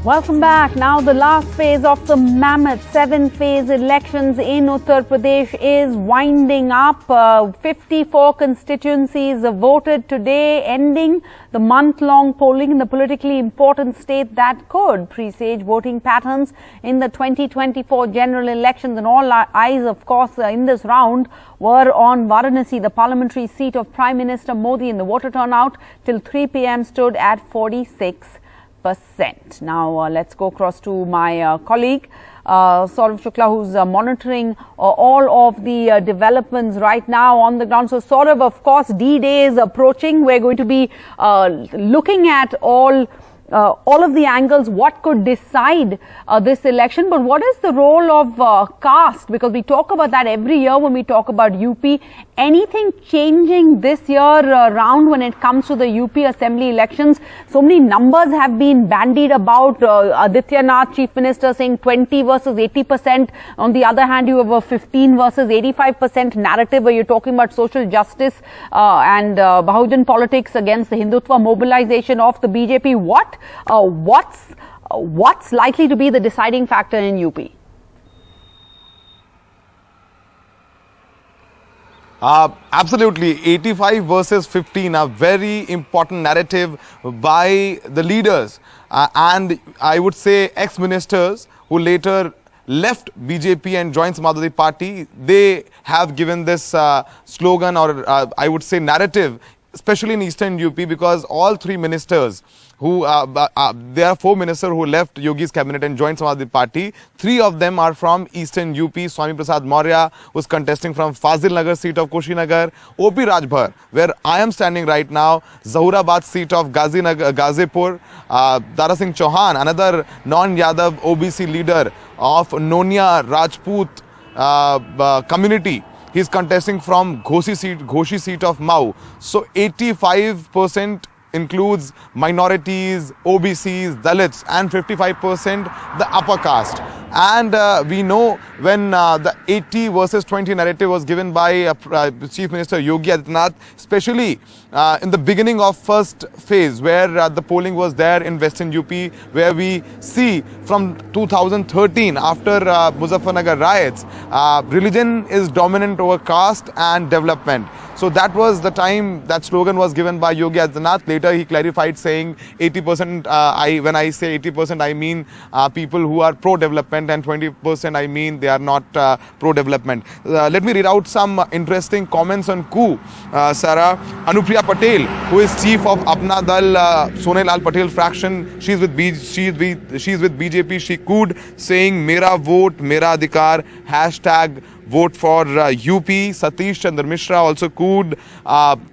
Welcome back. Now the last phase of the mammoth 7-phase elections in Uttar Pradesh is winding up. 54 constituencies voted today, ending the month-long polling in the politically important state that could presage voting patterns in the 2024 general elections. And all eyes, of course, in this round were on Varanasi, the parliamentary seat of Prime Minister Modi, and the voter turnout till 3 p.m. stood at 46%. Now, let's go across to my colleague, Saurav Shukla, who's monitoring all of the developments right now on the ground. So, Saurav, of course, D-Day is approaching. We're going to be looking at all of the angles, what could decide this election. But what is the role of caste? Because we talk about that every year when we talk about UP. Anything changing this year round when it comes to the UP assembly elections? So many numbers have been bandied about. Adityanath, Chief Minister, saying 20 versus 80%. On the other hand, you have a 15 versus 85% narrative where you're talking about social justice and Bahujan politics against the Hindutva mobilization of the BJP. What's likely to be the deciding factor in UP? Absolutely, 85 versus 15, a very important narrative by the leaders and I would say ex-ministers who later left BJP and joined Samajwadi Party. They have given this slogan or I would say narrative, especially in Eastern UP, because all three ministers who there are 4 ministers who left Yogi's cabinet and joined Samajwadi Party. 3 of them are from Eastern UP. Swami Prasad Maurya was contesting from Fazil Nagar seat of Kushinagar. OP Rajbhar, where I am standing right now, Zahurabad seat of Gazipur. Dara Singh Chauhan, another non-Yadav OBC leader of Nonia Rajput community. He is contesting from Ghoshi seat of Mau. So 85% includes minorities, OBCs, Dalits, and 55% the upper caste. And we know when the 80 versus 20 narrative was given by Chief Minister Yogi Adityanath, especially in the beginning of first phase where the polling was there in Western UP, where we see from 2013 after Muzaffarnagar riots, religion is dominant over caste and development. So that was the time that slogan was given by Yogi Adityanath. Later he clarified saying 80%, when I say 80%, I mean people who are pro-development, and 20% I mean they are not pro-development. Let me read out some interesting comments on coup. Sarah, Anupriya Patel, who is chief of Apna Dal Sonal Lal Patel fraction, she's with BJP. She cooed saying Mera vote, Mera adhikar, hashtag vote for UP. Satish Chandra Mishra also cooed.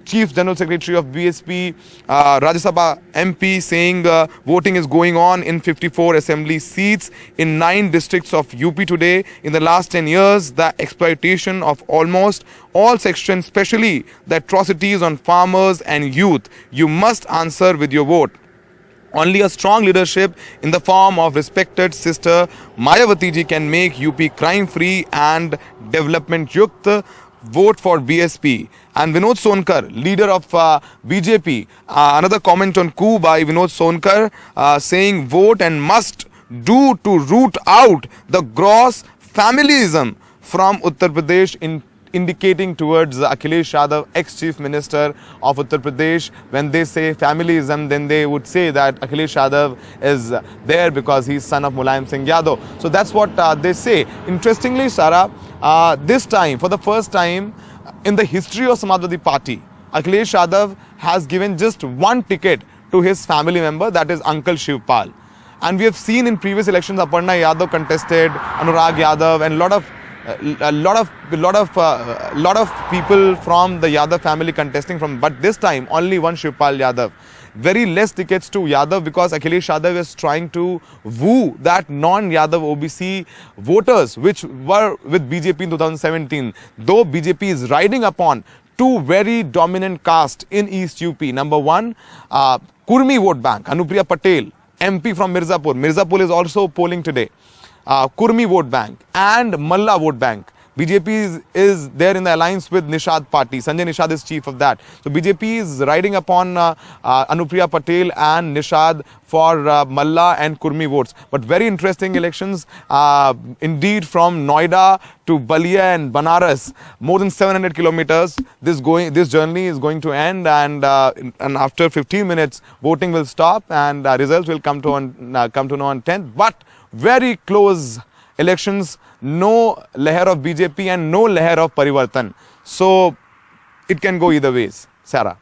Chief General Secretary of BSP, Rajya Sabha MP, saying voting is going on in 54 assembly seats in 9 districts of UP today. In the last 10 years, the exploitation of almost all sections, especially the atrocities on farmers and youth, you must answer with your vote. Only a strong leadership in the form of respected sister Mayawati ji can make UP crime-free and development-yukt. Vote for BSP. And Vinod Sonkar, leader of BJP, another comment on coup by Vinod Sonkar, saying vote and must do to root out the gross familiism from Uttar Pradesh, indicating towards Akhilesh Yadav, ex-chief minister of Uttar Pradesh. When they say familiism, then they would say that Akhilesh Yadav is there because he's son of Mulayam Singh Yadav. So that's what they say. Interestingly, Sarah, this time, for the first time in the history of Samajwadi Party, Akhilesh Yadav has given just one ticket to his family member, that is Uncle Shivpal. And we have seen in previous elections, Aparna Yadav contested, Anurag Yadav, and a lot of people from the Yadav family contesting from, but this time only one Shivpal Yadav. Very less tickets to Yadav because Akhilesh Yadav is trying to woo that non-Yadav OBC voters which were with BJP in 2017. Though BJP is riding upon 2 very dominant castes in East UP. Number 1, Kurmi vote bank, Anupriya Patel, MP from Mirzapur. Mirzapur is also polling today. Kurmi vote bank and Malla vote bank. BJP is there in the alliance with Nishad party. Sanjay Nishad is chief of that. So BJP is riding upon Anupriya Patel and Nishad for Malla and Kurmi votes. But very interesting elections indeed, from Noida to Balia and Banaras, more than 700 kilometers. This journey is going to end, and after 15 minutes voting will stop, and results will come to know on 10th. But very close elections, no leher of BJP and no leher of Parivartan. So it can go either ways. Sarah.